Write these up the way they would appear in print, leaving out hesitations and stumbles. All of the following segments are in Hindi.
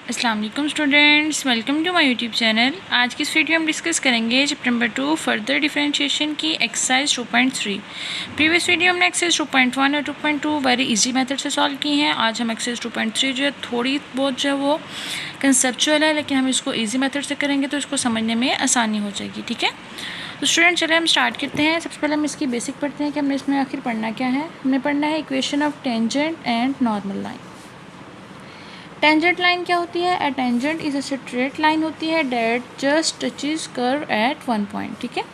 अस्सलाम वालेकुम students, welcome to my YouTube channel. आज की इस वीडियो में डिस्कस करेंगे चैप्टर नंबर 2 फर्दर डिफरेंशिएशन की एक्सरसाइज 2.3। प्रीवियस वीडियो हमने एक्सरसाइज 2.1 और 2.2 वेरी इजी मेथड से सॉल्व की हैं। आज हम एक्सरसाइज 2.3 जो है थोड़ी बहुत जो है वो कंसेप्चुअल है, लेकिन हम इसको ईजी मेथड से करेंगे तो इसको समझने में आसानी हो जाएगी। ठीक है, तो स्टूडेंट चलिए हम स्टार्ट करते हैं। सबसे पहले हम इसकी बेसिक पढ़ते हैं कि हमने इसमें आखिर पढ़ना क्या है। हमने पढ़ना है equation of tangent and normal line. Tangent line क्या होती है? A tangent is a straight line होती है that just touches curve at one point. ठीक है,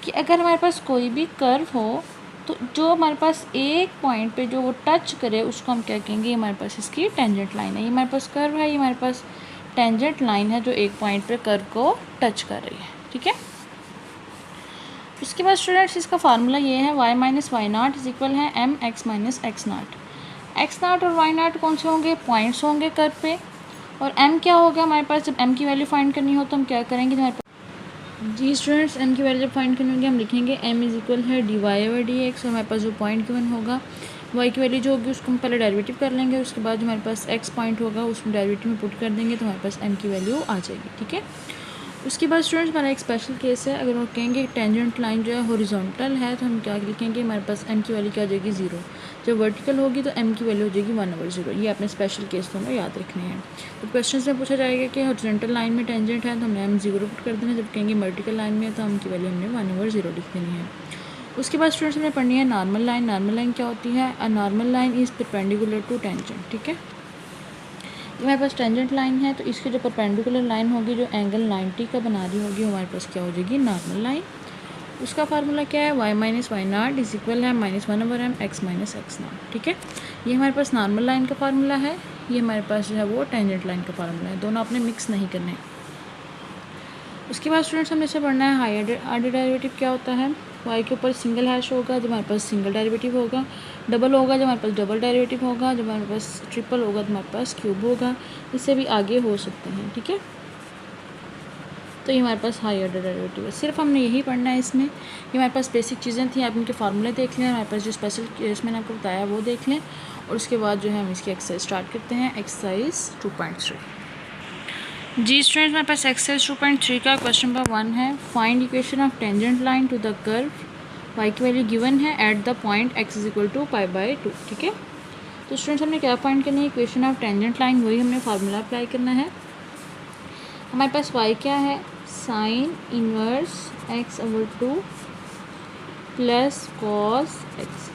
कि अगर हमारे पास कोई भी कर्व हो तो जो हमारे पास एक पॉइंट पे जो वो टच करे उसको हम क्या कहेंगे? ये हमारे पास इसकी टेंजेंट लाइन है। ये हमारे पास कर्व है, ये हमारे पास टेंजेंट लाइन है जो एक पॉइंट पे कर्व को टच कर रही है। ठीक है, उसके बाद स्टूडेंट्स इसका फार्मूला ये है y minus Y naught is equal है m x minus x naught. X naught और वाई नॉट कौन से होंगे? पॉइंट्स होंगे कर्व पे। और एम क्या होगा हमारे पास? जब एम की वैल्यू फाइंड करनी हो तो हम क्या करेंगे? हमारे पास जी स्टूडेंट्स एम की वैल्यू जब फाइंड करनी होगी हम लिखेंगे एम इज इक्वल है D Y over D x. और हमारे पास जो पॉइंट गिवन होगा वाई की वैल्यू जो होगी उसको हम पहले डेरिवेटिव कर लेंगे, उसके बाद जो हमारे पास एक्स पॉइंट होगा उसमें डेरिवेटिव में पुट कर देंगे तो हमारे पास एम की वैल्यू आ जाएगी। ठीक है, उसके बाद स्टूडेंट्स हमारा एक स्पेशल केस है। अगर वो कहेंगे टेंजेंट लाइन जो है हॉरिजॉन्टल है तो हम क्या लिखेंगे? हमारे पास एम की वैल्यू क्या आ जाएगी? 0। जब वर्टिकल होगी तो एम की वैल्यू हो जाएगी 1/0। ये अपने स्पेशल केस दोनों याद रखने हैं। तो क्वेश्चन में पूछा जाएगा कि हॉरिजॉन्टल लाइन में टेंजेंट है तो हमने एम 0 पुट कर देना, जब कहेंगे वर्टिकल लाइन में तो एम की वैल्यू हमने 1/0 लिख देनी है। उसके बाद स्टूडेंट्स हमने पढ़नी है नॉर्मल लाइन। नॉर्मल लाइन क्या होती है? A normal line is perpendicular to tangent. ठीक है, हमारे पास टेंजेंट लाइन है तो इसकी जो परपेंडिकुलर लाइन होगी जो एंगल 90 का बना रही होगी हमारे पास क्या हो जाएगी? Normal line. उसका फार्मूला क्या है? Y minus Y naught is equal है -1/m x minus x not. ठीक है, ये हमारे पास नॉर्मल लाइन का फार्मूला है, ये हमारे पास जो है वो टेंजेंट लाइन का फार्मूला है। दोनों आपने मिक्स नहीं करने। उसके बाद स्टूडेंट्स हमने इसे पढ़ना है हाई ऑर्डर डेरिवेटिव क्या होता है। वाई के ऊपर सिंगल हैश होगा जब हमारे पास सिंगल डेरिवेटिव होगा, डबल होगा जब हमारे पास डबल डेरिवेटिव होगा, जब हमारे पास ट्रिपल होगा तो हमारे पास क्यूब होगा। इससे भी आगे हो सकते हैं। ठीक है, तो ये हमारे पास हाई ऑर्डर डेरिवेटिव है। सिर्फ हमने यही पढ़ना है इसमें। ये हमारे पास बेसिक चीज़ें थी, आप इनके फार्मूले देख लें, हमारे पास जो स्पेशल केस मैंने आपको बताया वो देख लें। और उसके बाद जो है हम इसकी एक्सरसाइज स्टार्ट करते हैं, एक्सरसाइज 2.3। जी स्टूडेंट्स हमारे पास एक्सरसाइज 2.3 का क्वेश्चन नंबर 1 है। Find equation of tangent line to the curve y की वैल्यू गिवन है at the point x is equal to π/2। ठीक है, तो स्टूडेंट्स हमने क्या फाइंड करनी है? इक्वेशन ऑफ टेंजेंट लाइन, वही हमने फार्मूला अप्लाई करना है। हमारे पास y क्या है? Sine inverse x/2 plus cos x।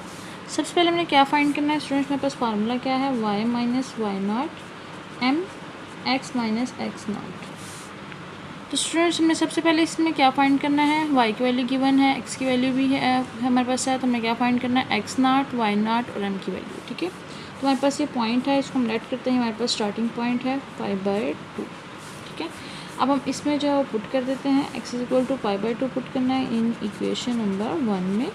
सबसे पहले हमने क्या फाइंड करना है स्टूडेंट्स? मेरे पास फार्मूला क्या है? y minus Y naught M x minus x naught. तो स्टूडेंट्स हमने सबसे पहले इसमें क्या फाइंड करना है? y की वैल्यू गिवन है, x की वैल्यू भी है हमारे पास है, तो हमें क्या फाइंड करना है? x नॉट, y नॉट और m की वैल्यू। ठीक है, तो हमारे पास ये पॉइंट है, इसको हम लेट करते हैं। हमारे पास स्टार्टिंग पॉइंट है π/2। ठीक है, अब हम इसमें जो है पुट कर देते हैं x is equal to π/2 put करना है इन इक्वेशन नंबर 1 में।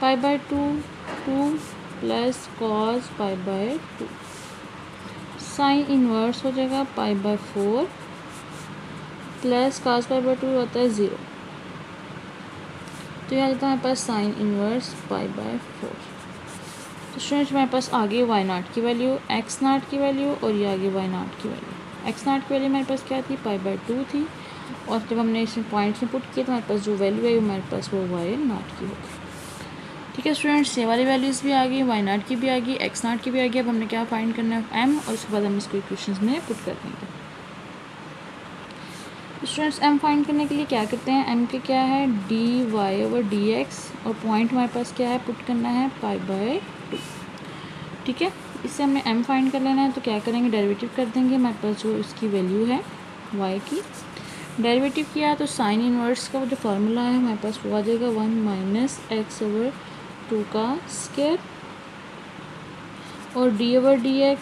π/2 2 प्लस कॉस π/2 साइन इन्वर्स हो जाएगा π/4 प्लस कॉस π/2 होता है 0, तो यह आ जाता है हमारे पास साइन इन्वर्स π/4। तो स्टूडेंट्स हमारे पास आगे वाई नॉट की वैल्यू, एक्स नॉट की वैल्यू और ये आगे वाई नॉट की वैल्यू। एक्स नॉट की वैल्यू हमारे पास क्या थी? π/2 थी, और जब हमने इसमें पॉइंट्स में पुट किया तो हमारे पास जो वैल्यू है हमारे पास वो वाई नॉट की होगी। ठीक है स्टूडेंट्स, ये वाली वैल्यूज़ भी आ गई, वाई नॉट की भी आ गई, एक्स नॉट की भी आ गई। अब हमने क्या फाइंड करना है? एम, और उसके बाद हम इसको इक्वेशंस में पुट कर देंगे। स्टूडेंट्स एम फाइंड करने के लिए क्या करते हैं? एम के क्या है? dy/dx, और पॉइंट हमारे पास क्या है? पुट करना है π/2। ठीक है, इससे हमने m फाइंड कर लेना है, तो क्या करेंगे? डेरिवेटिव कर देंगे। हमारे पास जो इसकी वैल्यू है y की, डेरिवेटिव किया तो साइन इनवर्स का जो फार्मूला है हमारे पास वो आ जाएगा 1 माइनस x/2 का स्क्वायर, और d/dx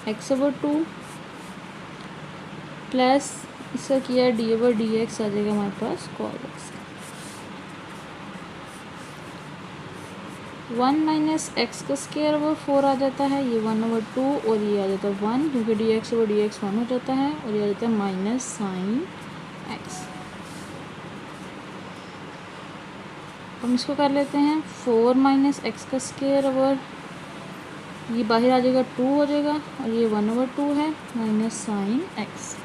x/2 प्लस इसका किया d/dx आ जाएगा हमारे पास cos x। 1 माइनस एक्स का स्क्वायर वो 4 आ जाता है, ये 1/2 और ये आ जाता है 1, क्योंकि dx/dx 1 हो जाता है, और ये आ जाता है माइनस साइन एक्स। हम इसको कर लेते हैं 4 माइनस एक्स का स्क्वायर ओवर, ये बाहर आ जाएगा 2 हो जाएगा, और ये 1/2 है माइनस साइन एक्स,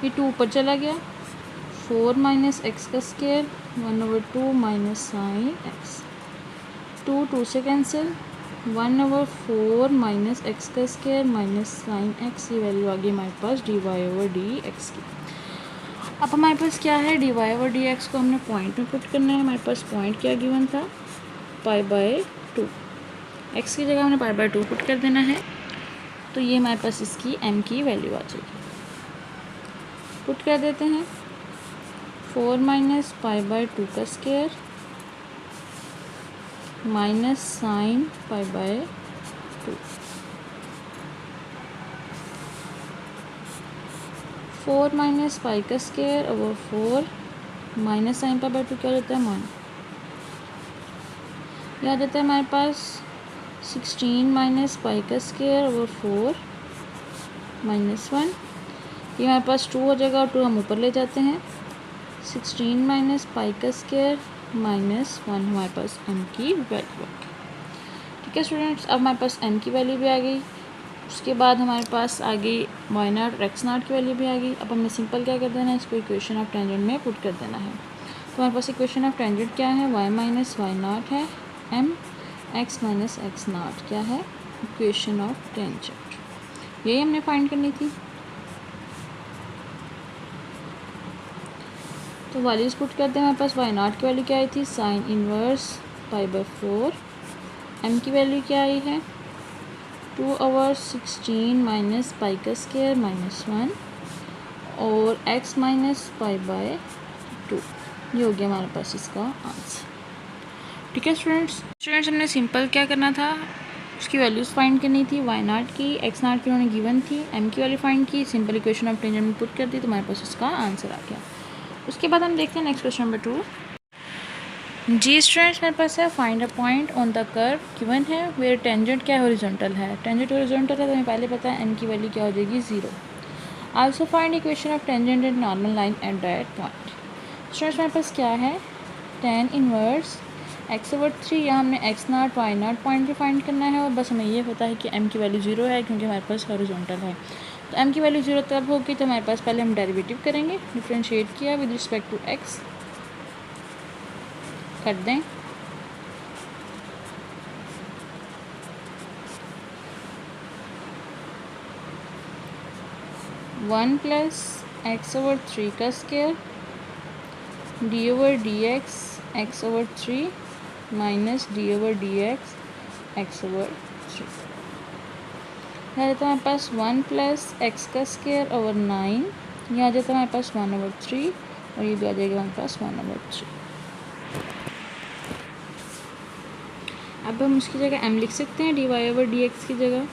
ये 2 ऊपर चला गया। 4 माइनस एक्स का स्क्वायर 1/2 माइनस साइन एक्स, 2 से कैंसिल, 1/4 माइनस एक्स का स्क्वायर माइनस साइन एक्स, ये वैल्यू आ गई हमारे पास dy/dx की। अब हमारे पास क्या है, dy/dx को हमने पॉइंट में पुट करना है। हमारे पास पॉइंट क्या गिवन था, π/2, x की जगह हमने π/2 पुट कर देना है, तो ये हमारे पास इसकी m की वैल्यू आ जाएगी। पुट कर देते हैं 4 माइनस π/2 का square minus sine π/2, 4 minus pi का स्क्वायर ओवर 4 माइनस साइन π/2 क्या हो जाता है 1, यह आ जाता है हमारे पास 16 माइनस पाई का स्क्वायर ओवर 4 माइनस 1, ये हमारे पास 2 हो जाएगा और 2 हम ऊपर ले जाते हैं, 16 माइनस पाई का स्क्वायर माइनस 1 हमारे पास m की वैल्यू आ गई। ठीक है स्टूडेंट्स, अब हमारे पास m की वैल्यू भी आ गई, उसके बाद हमारे पास आ गई y0 और x0 की वैल्यू भी आ गई। अब हमें सिंपल क्या कर देना है, इसको इक्वेशन ऑफ टेंजेंट में पुट कर देना है। तो हमारे पास इक्वेशन ऑफ टेंजेंट क्या है, y माइनस y0 है m, x माइनस x0 क्या है इक्वेशन ऑफ टेंजेंट, यही हमने फाइंड करनी थी। तो वैल्यूज पुट करते हैं, हमारे पास y0 की वैल्यू क्या आई थी, साइन इनवर्स π/4, m की वैल्यू क्या आई है 2/16 माइनस पाई का स्क्वायर माइनस 1 और x माइनस π/2, ये हो गया हमारे पास इसका आंसर। ठीक है स्टूडेंट्स हमने सिंपल क्या करना था, उसकी वैल्यूज़ फाइंड करनी थी, y0 की x0 की उन्होंने गिवन थी, m की वैल्यू फाइंड की, सिंपल इक्वेशन ऑफ टेंजेंट में पुट कर दी, तो हमारे पास इसका आंसर आ गया। उसके बाद हम देखते हैं नेक्स्ट क्वेश्चन नंबर 2। जी स्टूडेंट्स, मेरे पास है find a point on the curve given है वेयर टेंजेंट क्या है, हॉरिजॉन्टल है, टेंजेंट हॉरिजॉन्टल है तो हमें पहले पता है n की वैल्यू क्या हो जाएगी 0। Also find equation of tangent and normal line at that point. Students मेरे पास क्या है, tan इनवर्स x/3, यहाँ हमने x0 y0 पॉइंट भी फाइंड करना है, और बस हमें ये पता है कि m की वैल्यू 0 है क्योंकि हमारे पास हॉरिजॉन्टल है। तो m की वैल्यू 0 तब होगी तो हमारे पास पहले हम डेरिवेटिव करेंगे, डिफ्रेंशिएट किया विद रिस्पेक्ट टू x, कर दें, वन प्लस x/3 का square d/dx x/3 minus d/dx x/3, यहाँ जाता है हमारे पास 1 प्लस एक्स का स्क्वायर ओवर 9, यहाँ आ जाता है हमारे पास 1/3 और ये भी आ जाएगा हमारे पास 1/3। अब हम उसकी जगह m लिख सकते हैं dy/dx की जगह,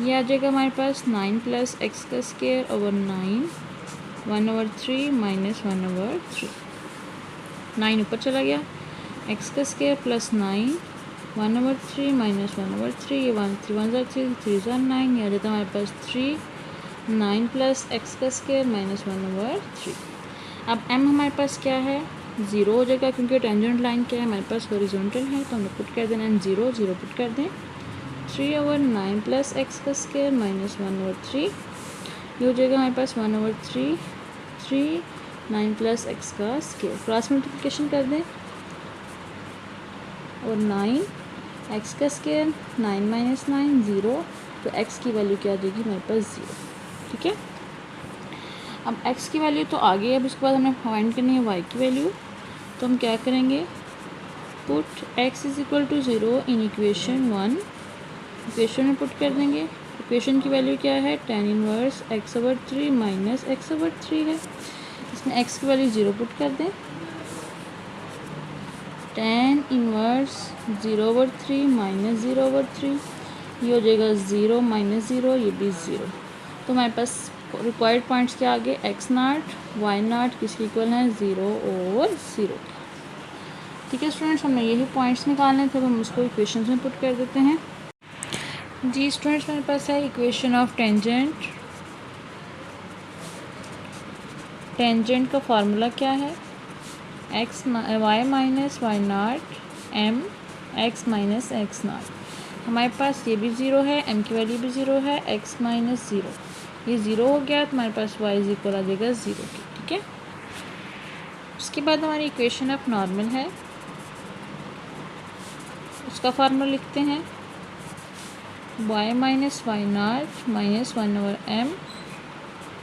ये आ जाएगा हमारे पास 9 प्लस एक्स का स्क्वायर ओवर 9 1/3 माइनस 1/3, 9 ऊपर चला गया, एक्स का स्क्वायर प्लस 9 1/3 माइनस 1/3, ये 1 3 1 3 3 9, ये आ जाता है हमारे पास 3 9 प्लस एक्स का स्क्वायर माइनस 1/3। अब m हमारे पास क्या है 0 हो जाएगा क्योंकि टेंजेंट लाइन क्या है हमारे पास हॉरिजॉन्टल है, तो हमें पुट कर देना m 0 0 पुट कर दें, 3/9 प्लस एक्स का स्क्वायर माइनस 1/3, ये हो जाएगा हमारे पास 1/3 3 9 प्लस एक्स का स्क्वायर, क्रॉस मल्टीप्लिकेशन कर दें और 9 एक्स का स्क्वायर 9 माइनस 9 0, तो x की वैल्यू क्या आ जाएगी हमारे पास 0। ठीक है, अब x की वैल्यू तो आ गई, अब उसके बाद हमें फाइंड करनी है y की वैल्यू, तो हम क्या करेंगे, put x is equal to 0 in equation 1, equation में पुट कर देंगे, इक्वेशन की वैल्यू क्या है tan inverse x/3 minus x/3 है, इसमें x की वैल्यू 0 पुट कर दें, tan इनवर्स 0/3 माइनस 0/3, ये हो जाएगा 0 माइनस 0, ये भी 0। तो हमारे पास रिक्वायर्ड पॉइंट्स क्या आ गए, x0 y0 किसके इक्वल है 0 और 0। ठीक है स्टूडेंट्स, हमने यही पॉइंट्स निकालने थे, तो हम उसको इक्वेशंस में पुट कर देते हैं। जी स्टूडेंट्स, मेरे पास है इक्वेशन ऑफ टेंजेंट, टेंजेंट का फार्मूला क्या है, Y minus Y naught M x minus x naught. हमारे पास ये भी ज़ीरो है, एम की वैल्यू भी ज़ीरो है, एक्स माइनस ज़ीरो, ये ज़ीरो हो गया तो हमारे पास वाई इज इक्वल आ जाएगा ज़ीरो की। ठीक है, उसके बाद हमारी इक्वेशन ऑफ नॉर्मल है, उसका फार्मूला लिखते हैं Y minus Y naught minus one over M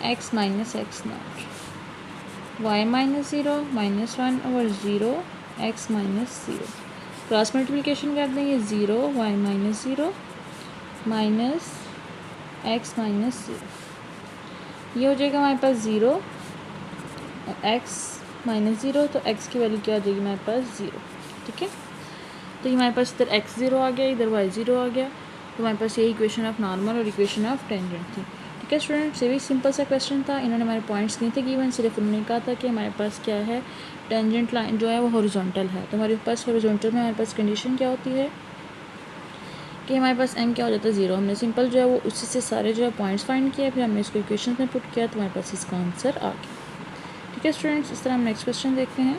x minus x naught, Y minus zero minus one over zero X minus zero. Cross multiplication कर देंगे, zero Y minus zero minus X minus zero, ये हो जाएगा हमारे पास ज़ीरो और एक्स माइनस ज़ीरो, तो एक्स की वैल्यू क्या आ जाएगी हमारे पास ज़ीरो। ठीक है, तो ये हमारे पास इधर एक्स ज़ीरो आ गया, इधर वाई ज़ीरो आ गया, तो हमारे पास यही इक्वेशन ऑफ नॉर्मल और इक्वेशन ऑफ टेंजेंट थी। ठीक है स्टूडेंट्स, ये भी सिंपल सा क्वेश्चन था, इन्होंने हमारे पॉइंट्स नहीं थे गिवन, सिर्फ उन्होंने कहा था कि हमारे पास क्या है, टेंजेंट लाइन जो है वो हॉरिजॉन्टल है। तो हमारे पास हॉरिजॉन्टल में हमारे पास कंडीशन क्या होती है कि हमारे पास एम क्या हो जाता है ज़ीरो। हमने सिंपल जो है वो उसी से सारे जो है पॉइंट्स फाइंड किया, फिर हमने इसको इक्वेशन में पुट किया, तो हमारे पास इसका आंसर आ गया। ठीक है स्टूडेंट्स, इस तरह हम नेक्स्ट क्वेश्चन देखते हैं।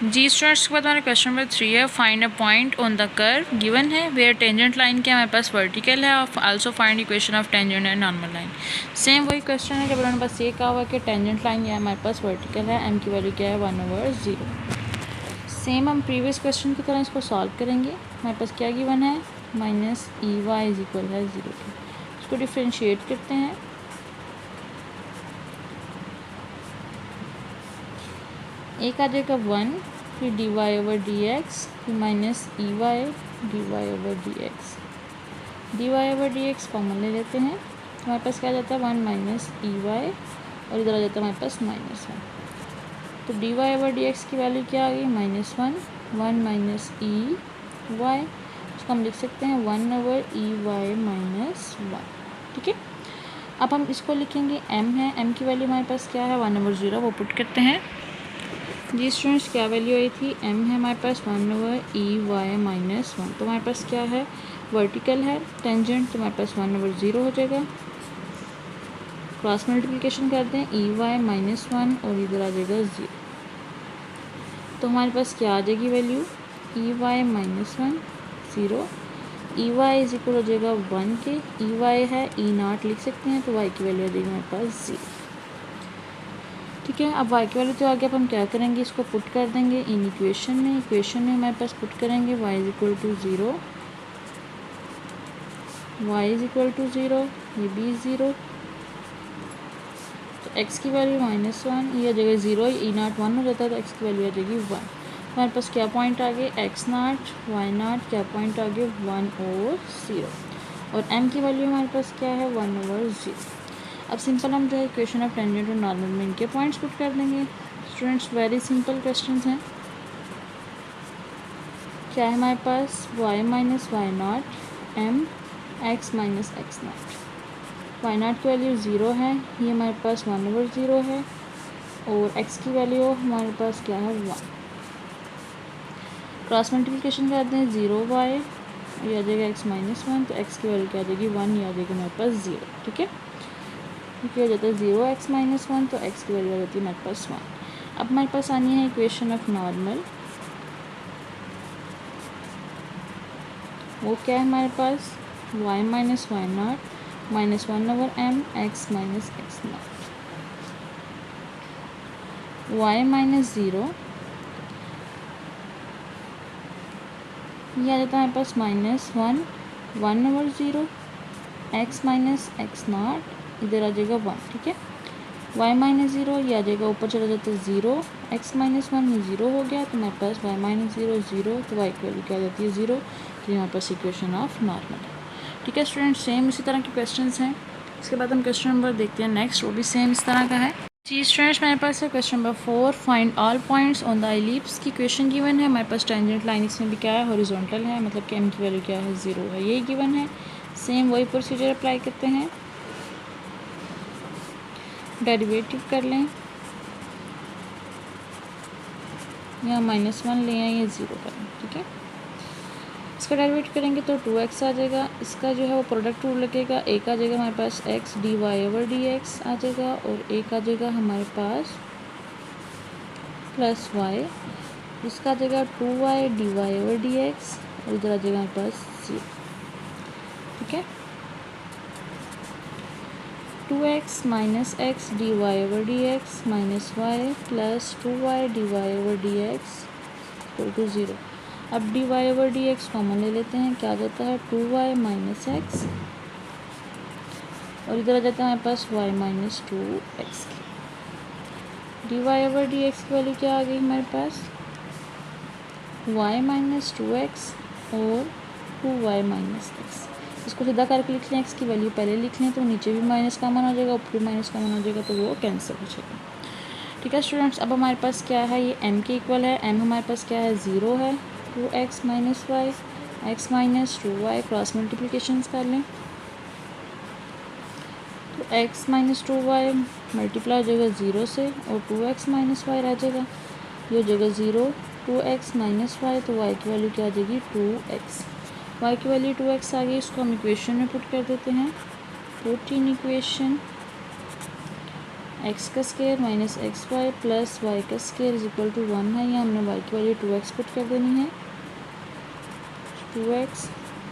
जी स्टूडेंट्स, के बाद हमारा क्वेश्चन नंबर 3 है, find a point on the curve given है वेयर टेंजेंट लाइन क्या हमारे पास वर्टिकल है, और also find equation of tangent and normal line. Same वही क्वेश्चन है, जब उन्होंने पास ये कहा हुआ कि टेंजेंट लाइन या हमारे पास वर्टिकल है, एम की वैल्यू क्या है 1/0। सेम हम प्रीवियस क्वेश्चन की तरह इसको सॉल्व करेंगे। हमारे पास क्या गिवन है, minus E Y is equal है 0 के। इसको डिफ्रेंशिएट करते हैं, एक आ जाएगा 1, फिर d Y over D x, फिर माइनस ई y d Y over D x. D Y over D x common ले लेते हैं, हमारे पास क्या आ जाता है 1 माइनस ई वाई, और इधर आ जाता है हमारे पास -1। तो D Y over D x की वैल्यू क्या आ गई -1, 1 माइनस ई वाई, उसको हम लिख सकते हैं 1 ओवर ई वाई -1। ठीक है, अब हम इसको लिखेंगे एम है, एम की वैल्यू हमारे पास क्या है 1/0, वो पुट करते हैं। जी स्टूडेंट्स, क्या वैल्यू आई थी, एम है हमारे पास 1 ओवर ई वाई -1, तो हमारे पास क्या है वर्टिकल है, टेंजेंट, तो हमारे पास 1/0 हो जाएगा। क्रॉस मल्टीप्लिकेशन कर दें, ई वाई -1 और इधर आ जाएगा 0, तो हमारे पास क्या आ जाएगी वैल्यू, ई वाई -1 0, ई वाई इज इक्वल हो जाएगा 1 के, ई वाई है ई नॉट लिख सकते हैं, तो वाई की वैल्यू आ जाएगी हमारे पास 0। ठीक है, अब वाई की वैल्यू तो आगे अब हम क्या करेंगे, इसको पुट कर देंगे इन इक्वेशन में। इक्वेशन में हमारे पास पुट करेंगे y is equal to 0, y is equal to 0, ये भी 0, तो एक्स की वैल्यू -1, ये आ जाएगा 0, ई नॉट 1 हो जाता है, तो एक्स की वैल्यू आ जाएगी 1। हमारे पास क्या पॉइंट आ गए, एक्स नॉट वाई नॉट, क्या पॉइंट आ गए 1 और 0, और एम की वैल्यू हमारे पास क्या है 1/0। अब सिंपल हम जो है इक्वेशन ऑफ टेंजेंट और नॉर्मल में इनके पॉइंट्स पुट कर देंगे। स्टूडेंट्स, वेरी सिंपल क्वेश्चंस हैं। क्या है हमारे पास, y minus Y naught M x minus x naught. Y naught की वैल्यू 0 है, ये हमारे पास 1/0 है, और एक्स की वैल्यू हमारे पास क्या है 1। क्रॉस मल्टीप्लिकेशन कर दें, 0 वाई, ये आ जाएगा एक्स -1, तो एक्स की वैल्यू क्या आ जाएगी 1, ये आ जाएगी हमारे पास 0। ठीक है, क्योंकि हो जाता है 0 एक्स -1, तो एक्स की वैल्यू आ जाती है हमारे पास 1। अब हमारे पास आनी है इक्वेशन ऑफ नॉर्मल, वो क्या है हमारे पास, y minus Y naught -1 over M x minus x naught, y -0, ये आ जाता है हमारे पास -1 1/0 एक्स माइनस एक्स नॉट, इधर आ जाएगा 1। ठीक है, y -0, ये आ जाएगा ऊपर चला जाता है 0, x -1 ये 0 हो गया, तो हमारे पास y -0 0, तो y की वैल्यू क्या आ जाती है 0, तो हमारे पास इक्वेशन ऑफ नॉर्मल है। ठीक है स्टूडेंट, सेम इसी तरह के क्वेश्चंस हैं। इसके बाद हम क्वेश्चन नंबर देखते हैं नेक्स्ट, वो भी सेम इस तरह का है। जी स्टूडेंट्स, मेरे पास है question number 4, find all points on the ellipse की क्वेश्चन गिवन है। हमारे पास टेंजेंट लाइन इसमें भी क्या है, हॉरिजॉन्टल है, मतलब कि m की वैल्यू क्या है 0 है, यही गिवन है। सेम वही प्रोसीजर अप्लाई करते हैं, डेरिवेटिव कर लें, यहाँ -1 ले आए, ये 0 करें। ठीक है, इसका डेरिवेट करेंगे तो 2x आ जाएगा, इसका जो है वो प्रोडक्ट रूल लगेगा, एक आ जाएगा हमारे पास x dy ओवर dx आ जाएगा, और एक आ जाएगा हमारे पास प्लस वाई, इसका आ जाएगा 2y dy/dx और इधर आ जाएगा हमारे पास 0। ठीक है, 2x minus x dy/dx minus y plus 2y dy/dx equal to 0। अब dy/dx कॉमन ले लेते हैं, क्या आ जाता है 2y माइनस एक्स और इधर आ जाता है हमारे पास y माइनस 2x की। dy/dx की वैल्यू क्या आ गई हमारे पास y माइनस 2x और 2y माइनस एक्स। इसको सीधा करके लिख लें, x की वैल्यू पहले लिख लें तो नीचे भी माइनस कॉमन हो जाएगा, ऊपर भी माइनस कॉमन हो जाएगा तो वो कैंसिल हो जाएगा। ठीक है स्टूडेंट्स, अब हमारे पास क्या है, ये m के इक्वल है। m हमारे पास क्या है 0 है, 2x minus y x minus 2y cross multiplications कर लें तो x माइनस 2y मल्टीप्लाई हो जाएगा 0 से और 2x माइनस वाई रह जाएगा, ये हो जाएगा 0, 2x माइनस वाई तो y की वैल्यू क्या आ जाएगी 2x, y की वैल्यू 2x आ गई। इसको हम इक्वेशन में पुट कर देते हैं, पुट इन इक्वेशन x का square minus x y plus y का स्क्वायर इज इक्वल टू 1 है, यहाँ हमने y की वैल्यू 2x पुट कर देनी है, 2x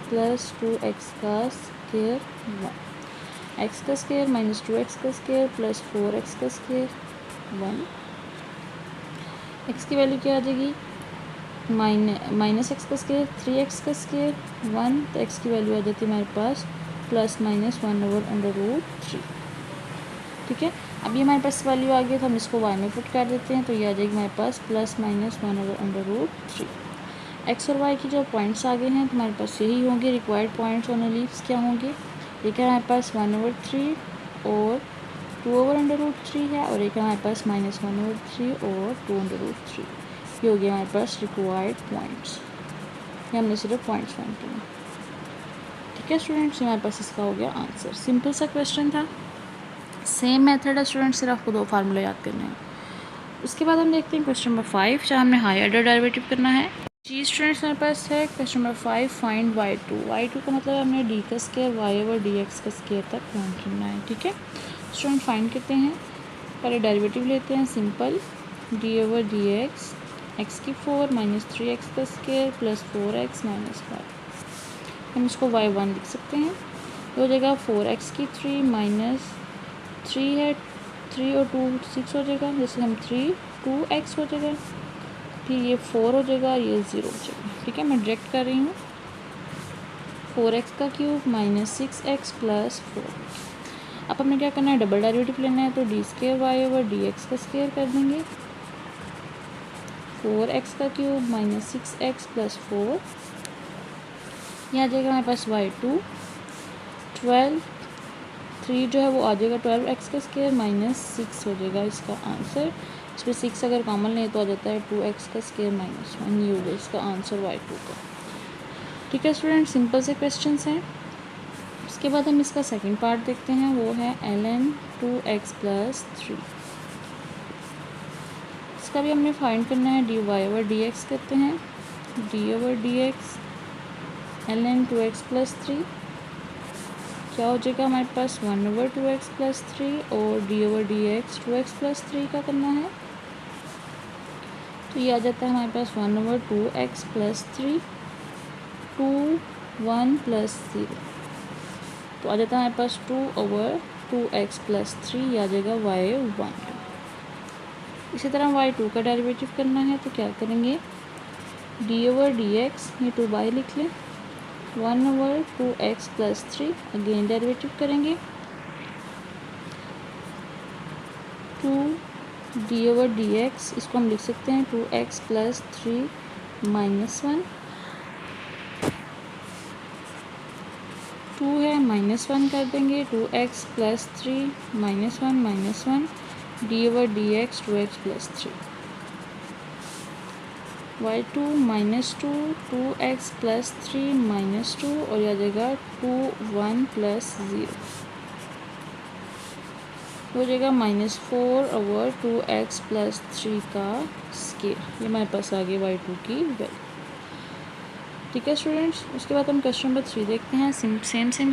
प्लस 2x का स्क्वायर 1, x का स्क्वायर माइनस 2x का स्क्वायर प्लस 4x का स्क्वायर 1, x की वैल्यू क्या आ जाएगी माइनस एक्स का स्क्वायर 3x का स्क्वायर 1, तो x की वैल्यू आ जाती है हमारे पास प्लस माइनस 1/√3। ठीक है, अभी हमारे पास वैल्यू आ गई तो हम इसको y में पुट कर देते हैं तो ये आ जाएगी हमारे पास प्लस माइनस 1/√3। x और y की जो पॉइंट्स आ गए हैं तो हमारे पास यही होंगे रिक्वायर्ड पॉइंट्स ऑन लीव्स, क्या होंगे, एक है हमारे पास 1/3 और 2/√3 है और एक है हमारे पास माइनस 1/3 और 2/√3, ये हो गया हमारे पास रिक्वायर्ड पॉइंट्स, ये हमने सिर्फ पॉइंट्स फाइंड किए। ठीक है स्टूडेंट्स, हमारे पास इसका हो गया आंसर, सिंपल सा क्वेश्चन था, सेम मेथड है स्टूडेंट्स, सिर्फ आपको 2 फार्मूले याद करने हैं। उसके बाद हम देखते हैं क्वेश्चन नंबर 5, जहाँ हमने हायर ऑर्डर डेरिवेटिव करना है। जी स्टूडेंट्स, मेरे पास है क्वेश्चन नंबर 5, फाइंड y2 का मतलब हमने d का स्क्वायर y/dx का स्क्वायर तक फाइंड करना है। ठीक है स्टूडेंट, फाइंड करते हैं, पहले डेरिवेटिव लेते हैं सिंपल, d/dx x की 4 माइनस 3x का स्क्वायर प्लस 4x माइनस 5, हम इसको y1 लिख सकते हैं, हो जाएगा 4x की 3 माइनस 3 है 3 और 2 6 हो जाएगा, जैसे हम 2x हो जाएगा, फिर ये 4 हो जाएगा, ये 0 हो जाएगा। ठीक है, मैं डायरेक्ट कर रही हूँ, 4x का क्यूब माइनस 6x प्लस 4। अब हमें क्या करना है, डबल डेरिवेटिव लेना है तो d² y/dx का स्क्वायर कर देंगे, 4x का क्यूब माइनस 6x प्लस 4, यहाँ आ जाएगा हमारे पास y2 12, 3 जो है वो आ जाएगा 12x का स्क्वायर माइनस 6 हो जाएगा इसका आंसर, इसमें 6 अगर कॉमन लें तो आ जाता है 2x का स्क्वायर माइनस 1, ये होगा इसका आंसर y2 का। ठीक है स्टूडेंट, सिंपल से क्वेश्चंस हैं। उसके बाद हम इसका सेकंड पार्ट देखते हैं, वो है ln 2x प्लस 3, इसका भी हमने फाइंड करना है, dy/dx करते हैं, dy/dx ln 2x प्लस 3 क्या हो जाएगा हमारे पास 1/2x प्लस 3 और dy/dx 2x प्लस 3 का करना है तो ये आ जाता है हमारे पास 1/2x प्लस 3 2 1 प्लस 0, तो आ जाता है हमारे पास 2/2x प्लस 3, ये आ जाएगा y1। इसी तरह y2 का डेरिवेटिव करना है तो क्या करेंगे, dy/dx ये 2y लिख लें, 1/2x प्लस 3 अगेन डेरिवेटिव करेंगे, 2 dy/dx इसको हम लिख सकते हैं 2x प्लस 3 माइनस 1, 2 है माइनस 1 कर देंगे, 2x plus 3 minus 1 dy/dx 2x plus 3, y2 minus 2 2x plus 3 minus 2 और यह आ जाएगा 2 1 प्लस 0 हो जाएगा -4/2x प्लस 3 का स्क्वायर, ये हमारे पास आ गई y2 की वैल्यू। ठीक है स्टूडेंट्स, उसके बाद हम क्वेश्चन नंबर 3 देखते हैं, सेम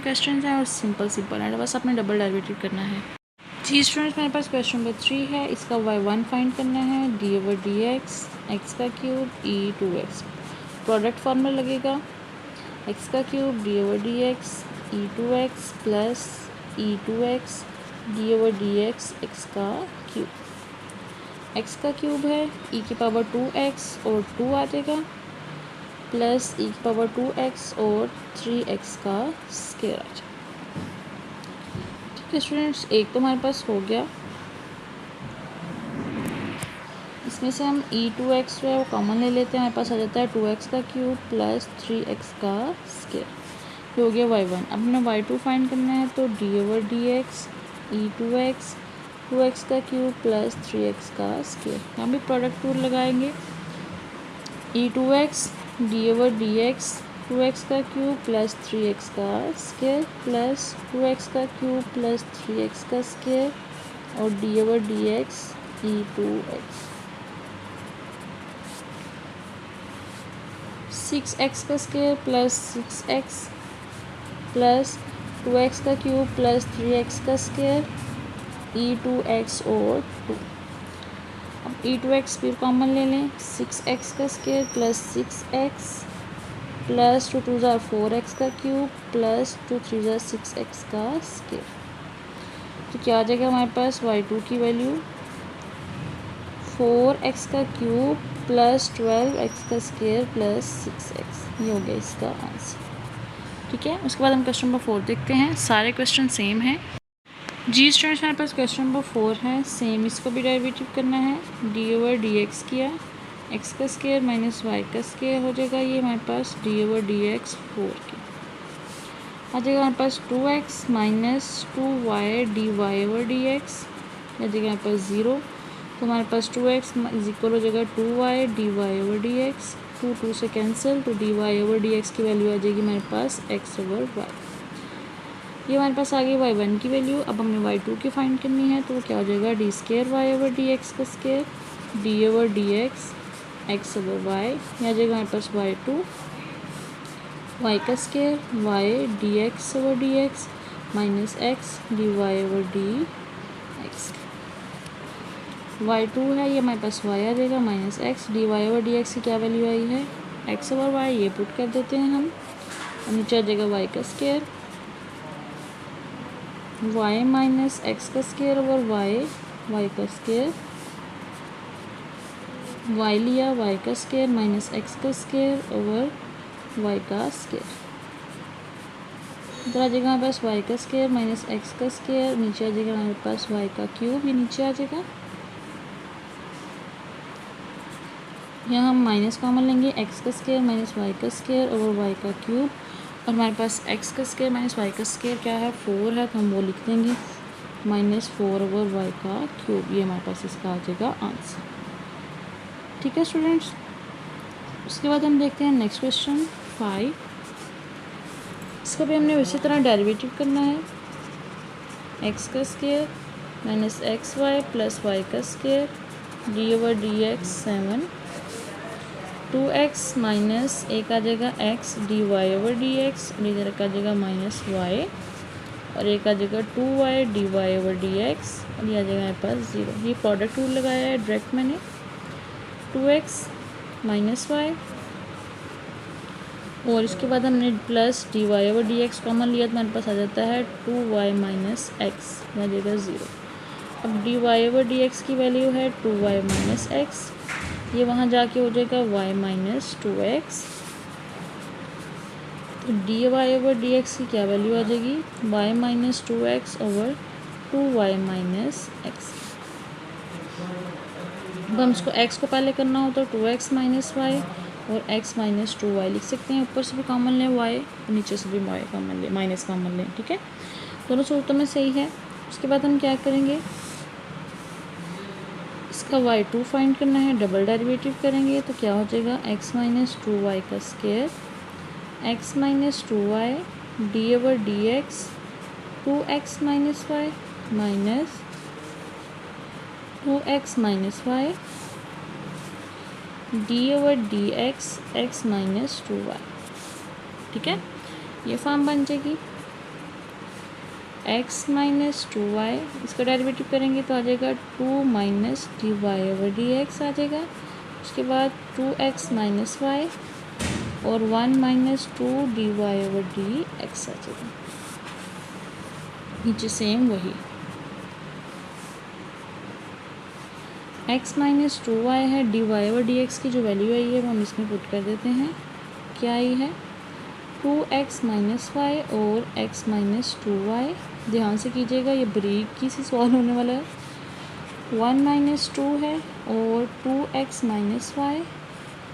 क्वेश्चन है और सिंपल है, बस आपने डबल डेरिवेटिव करना है। जी स्टूडेंट्स, मेरे पास क्वेश्चन नंबर 3 है। इसका y1 फाइंड करना है, d over D x x का cube e two x. Product formula लगेगा एक्स का cube d over D x e two x plus e two x d over D x x का क्यूब। एक्स का क्यूब है ई की पावर 2x और 2 आ जाएगा प्लस ई की पावर 2x और 3x का स्क्वायर आ जाएगा। ठीक है स्टूडेंट्स, एक तो हमारे पास हो गया। इसमें से हम e2x जो है वो कॉमन ले लेते हैं। हमारे पास आ जाता है 2x का क्यूब प्लस 3x का स्क्वायर। हो गया y1। अब हमें y2 फाइंड करना है, तो D over D x e2x 2x का क्यूब प्लस 3x का स्क्वायर। यहाँ भी प्रोडक्ट रूल लगाएंगे। e2x D over D x 2x का क्यूब प्लस 3x का स्क्वायर प्लस 2x का क्यूब प्लस 3x का स्क्वायर और D over D x e2x 6x का square plus 6x plus 2x का क्यूब प्लस 3x का स्क्वायर e2x और 2। अब e2x फिर कॉमन ले लें, 6x का स्क्वायर प्लस 6x प्लस 2 2 ज़ा 4x का क्यूब प्लस 2 3 ज़ा 6x का स्क्वायर। तो क्या आ जाएगा हमारे पास y2 की वैल्यू 4x का क्यूब प्लस 12x का स्क्वायर प्लस 6x। ये हो गया इसका आंसर। ठीक है, उसके बाद हम क्वेश्चन नंबर 4 देखते हैं। सारे क्वेश्चन सेम हैं। जी स्टूडेंट्स, हमारे पास क्वेश्चन नंबर 4 है। सेम इसको भी डेरिवेटिव करना है। डी ओवर डी एक्स किया, एक्स का स्क्वायर माइनस वाई का स्क्वायर हो जाएगा। ये हमारे पास डी ओवर डी एक्स 4 की आ जाएगा। हमारे पास 2x minus 2y d Y over D x आ जाएगा हमारे पास 0। तो हमारे पास 2x इज इक्वल हो जाएगा 2y d Y over D x. 2 2 से कैंसिल, तो D Y over D x की वैल्यू आ जाएगी हमारे पास x ओवर y। ये हमारे पास आ गई y1 की वैल्यू। अब हमें y2 की फाइंड करनी है, तो वो क्या हो जाएगा d square y over D x का square d over D x x over y. यहाँ जाएगा हमारे पास y2 y का square y d x over D x minus x d Y over D x. y2 है, ये हमारे पास y आ जाएगा minus x d Y over D x की क्या वैल्यू आई है x ओवर y। ये पुट कर देते हैं हम। और नीचे आ जाएगा y का स्क्वायर y माइनस एक्स का स्क्वायर ओवर y का स्क्वायर y लिया y का स्क्वायर माइनस एक्स का स्क्वायर ओवर y का स्क्वायर। इधर आ जाएगा हमारे पास y का स्क्वायर माइनस एक्स का स्क्वायर। नीचे आ जाएगा हमारे पास y का क्यूब, ये नीचे आ जाएगा। यहाँ हम माइनस कॉमन लेंगे, एक्स का स्क्वायर माइनस वाई का स्क्वायर ओवर वाई का क्यूब। और हमारे पास एक्स का स्क्वायर माइनस वाई का स्क्वायर क्या है 4 है, तो हम वो लिख देंगे -4 ओवर वाई का क्यूब। ये हमारे पास इसका आ जाएगा आंसर। ठीक है स्टूडेंट्स, उसके बाद हम देखते हैं नेक्स्ट क्वेश्चन 5। इसका भी हमने उसी तरह डेरिवेटिव करना है। एक्स का square minus x y plus y का square d over D x 7 2x minus एक आ जाएगा x d Y over D x और इधर का आ जाएगा माइनस वाई और एक आ जाएगा 2y d Y over D x और ये आ जाएगा हमारे पास 0। ये प्रोडक्ट रूल लगाया है डायरेक्ट मैंने। 2x माइनस वाई और इसके बाद हमने plus d Y over D x common लिया तो हमारे पास आ जाता है 2y माइनस एक्स, आ जाएगा 0। अब d Y over D x की वैल्यू है 2y माइनस एक्स, ये वहाँ जाके हो जाएगा y माइनस 2x। तो D Y over D x की क्या वैल्यू आ जाएगी y minus 2x over 2y minus x. अब हम इसको x को पहले करना हो तो 2x माइनस वाई और x माइनस 2y लिख सकते हैं। ऊपर से भी कॉमन लें y और नीचे से भी y कॉमन लें, माइनस कॉमन लें। ठीक है, दोनों सूरतों में सही है। उसके बाद हम क्या करेंगे, इसका y2 फाइंड करना है, डबल डेरिवेटिव करेंगे तो क्या हो जाएगा x माइनस 2y का square x minus 2y d over D x 2x minus y minus 2x minus y d over D x x minus 2y। ठीक है, ये फॉर्म बन जाएगी। एक्स माइनस 2y, इसका डेरिवेटिव करेंगे तो आ जाएगा 2 minus d Y over D x आ जाएगा। उसके बाद 2x माइनस वाई और 1 minus 2 d Y over D x आ जाएगा। नीचे सेम वही x माइनस 2y है, D Y over D x की जो वैल्यू आई है वो हम इसमें पुट कर देते हैं। क्या आई है 2x माइनस वाई और x माइनस 2y। ध्यान से कीजिएगा, ये बारीकी से सवाल होने वाला है। 1 माइनस 2 है और 2x माइनस वाई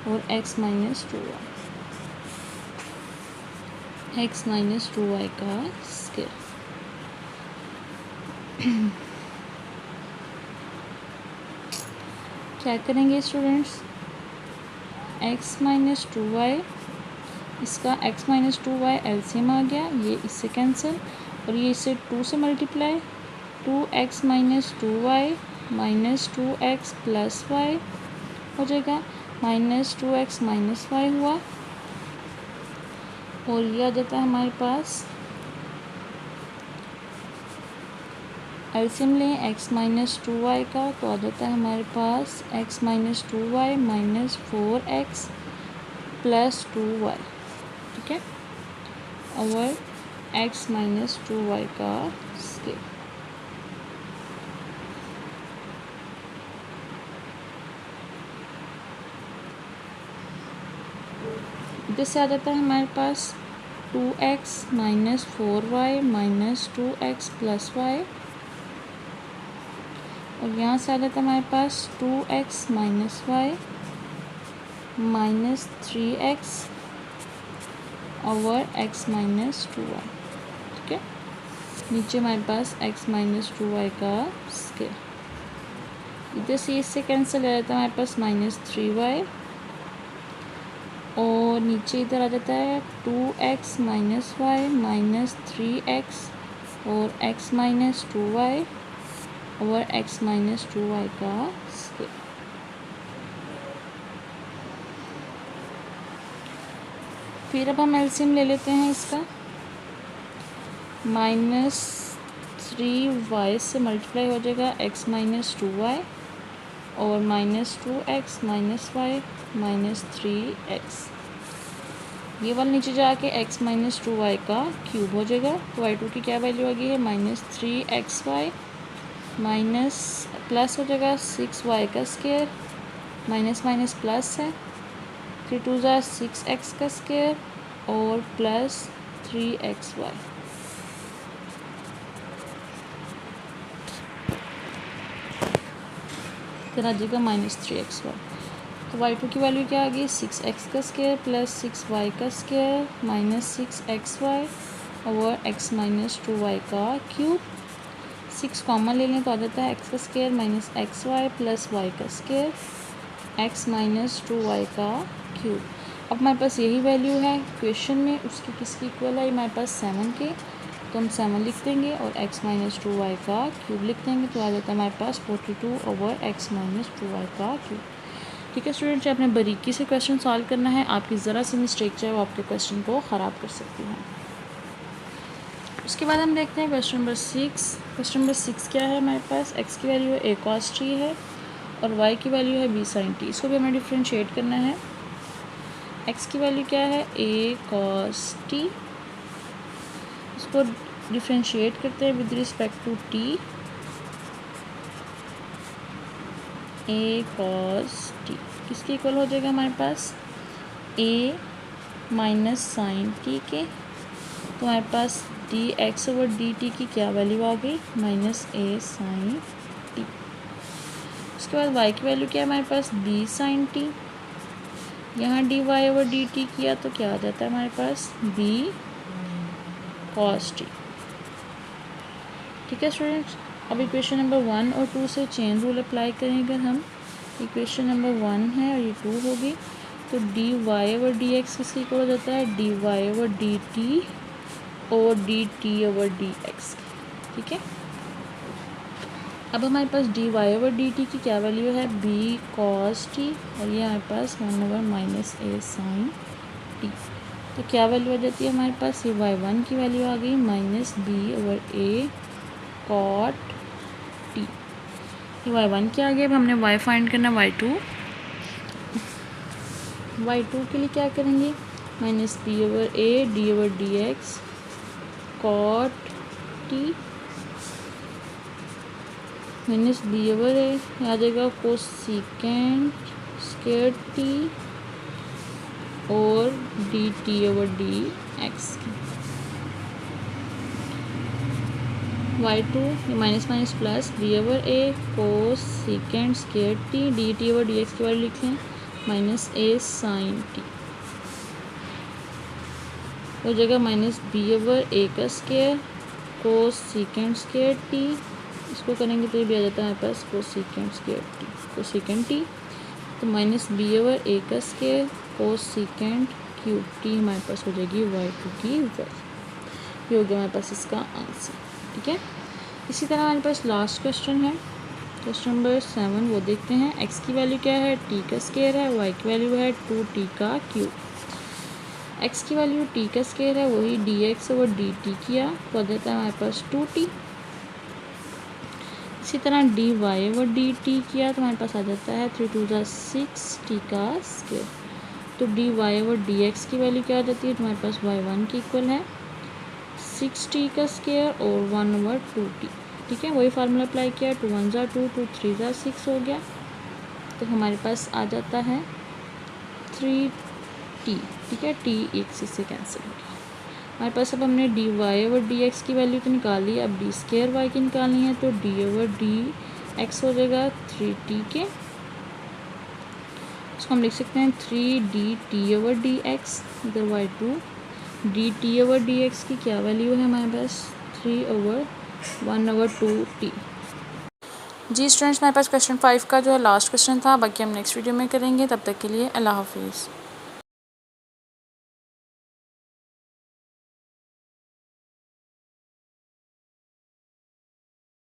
और x minus 2y, x minus 2y का स्क्वायर। क्या करेंगे स्टूडेंट्स, x माइनस 2y, इसका x माइनस 2y एलसीएम आ गया, ये इससे कैंसिल और ये इससे 2 से multiply, 2x minus 2y minus 2x plus y हो जाएगा, माइनस 2x माइनस y हुआ और ये आ जाता है हमारे पास, एलसीएम लें x माइनस 2y का तो आ जाता है हमारे पास x minus 2y minus 4x plus 2y। ठीक है, और x माइनस 2y का स्क्वायर। इधर से आ जाता है हमारे पास 2x minus 4y minus 2x plus y और यहाँ से आ जाता है हमारे पास 2x minus y minus 3x over x minus 2y। ठीक है, नीचे हमारे पास x माइनस 2y का स्क्वायर। इधर से इससे कैंसिल हो जाता है हमारे पास माइनस 3y और नीचे इधर आ जाता है 2x minus y minus 3x और x minus 2y over x minus 2y का स्क्वायर। फिर अब हम एलसीएम ले लेते हैं इसका, माइनस 3y से मल्टीप्लाई हो जाएगा x माइनस 2y और minus 2x minus y minus 3x, ये वाला नीचे जाके x माइनस 2y का क्यूब हो जाएगा। तो y2 की क्या वैल्यू आ गई है माइनस 3xy माइनस प्लस हो जाएगा 6y का स्क्वायर, माइनस माइनस प्लस है, 3 2 ज़ा 6x का स्क्वायर और प्लस 3xy। फिर आ जाएगा माइनस 3xy। तो y2 की वैल्यू क्या आ गई 6x का स्क्वायर प्लस 6y का square minus 6xy over x minus 2y का क्यूब। 6 कॉमन ले लें तो आ जाता है x का square minus xy plus y का स्क्वायर x माइनस 2y का क्यूब। अब हमारे पास यही वैल्यू है क्वेश्चन में, उसकी किसकी इक्वल है हमारे पास 7 के, तो हम 7 लिख देंगे और x माइनस 2y का क्यूब लिख देंगे तो आ जाता है हमारे पास 42 ओवर x माइनस 2y का क्यूब। ठीक है स्टूडेंट्स, आपने बारीकी से क्वेश्चन सॉल्व करना है, आपकी ज़रा सी मिस्टेक चाहे वो आपके क्वेश्चन को ख़राब कर सकती है। उसके बाद हम देखते हैं क्वेश्चन नंबर 6। क्वेश्चन नंबर 6 क्या है हमारे पास, x की वैल्यू a cos t है और y की वैल्यू है b sin t। इसको भी हमें डिफ्रेंशिएट करना है। x की वैल्यू क्या है a cos t, इसको डिफ्रेंशिएट करते हैं with respect to t। a cos t किसके इक्वल हो जाएगा हमारे पास a माइनस साइन t के, तो हमारे पास d x over d t की क्या वैल्यू आ गई माइनस a साइन t। उसके बाद y की वैल्यू क्या है हमारे पास b साइन t, यहाँ d Y over d t किया तो क्या आ जाता है हमारे पास b cos t। ठीक है स्टूडेंट्स, अब इक्वेशन नंबर 1 और 2 से चेन रूल अप्लाई करें। अगर हम इक्वेशन नंबर 1 है और ये 2 होगी तो D Y over D x किसकी इक्वल हो जाता है D Y over d t और d t over D x. ठीक है, अब हमारे पास d Y over d t की क्या वैल्यू है बी कॉस टी और ये हमारे पास 1 over minus a sine t. तो क्या वैल्यू आ जाती है हमारे पास, ये y1 की वैल्यू आ गई माइनस b/a cot t। ये y1 क्या आ गया, अब हमने y फाइंड करना, y2 के लिए क्या करेंगे, minus b/a d/dx cot t minus b/a आ जाएगा कोसेकेंट स्क्वायर t और dt/dx की। y2 minus minus plus b/a cosecant square t dt/dx की वैल्यू लिख लें माइनस a sin t हो जाएगा माइनस b/a का स्क्वायर कोसेकेंट स्क्वायर t, इसको करेंगे तो ये भी आ जाता है हमारे पास cosecant square t cosecant t, तो माइनस b/a का स्क्वायर कोसेकेंट क्यूब t हमारे पास हो जाएगी y2 की वैल्यू। ये हो गया हमारे पास इसका आंसर। ठीक है, इसी तरह हमारे पास लास्ट क्वेश्चन है, क्वेश्चन नंबर 7, वो देखते हैं। x की वैल्यू क्या है, t का स्क्वायर है, y की वैल्यू है 2t का क्यूब। x की वैल्यू t का स्क्वायर है, वही dx और dt किया तो आ जाता है हमारे पास 2t। इसी तरह dy और dt किया तो हमारे पास आ जाता है 3 2 6t का स्क्वायर। तो dy और dx की वैल्यू क्या आ जाती है, तो हमारे पास y1 की इक्वल है 6t का स्क्वायर और 1/2t। ठीक है, वही फार्मूला अप्लाई किया, 2 1 ज़ा 2 2 3 ज़ा 6 हो गया, तो हमारे पास आ जाता है 3t। ठीक है, t एक से कैंसिल हो गया। हमारे पास अब हमने dy और dx की वैल्यू तो निकाली, अब d स्क्वायर y की निकालनी है, तो d और dx हो जाएगा 3t के, इसको हम लिख सकते हैं 3dt/dx। इधर y2 dt/dx की क्या वैल्यू है हमारे पास, 3/1/2t। जी स्टूडेंट्स, हमारे पास क्वेश्चन 5 का जो है लास्ट क्वेश्चन था, बाकी हम नेक्स्ट वीडियो में करेंगे। तब तक के लिए अल्लाह हाफिज़।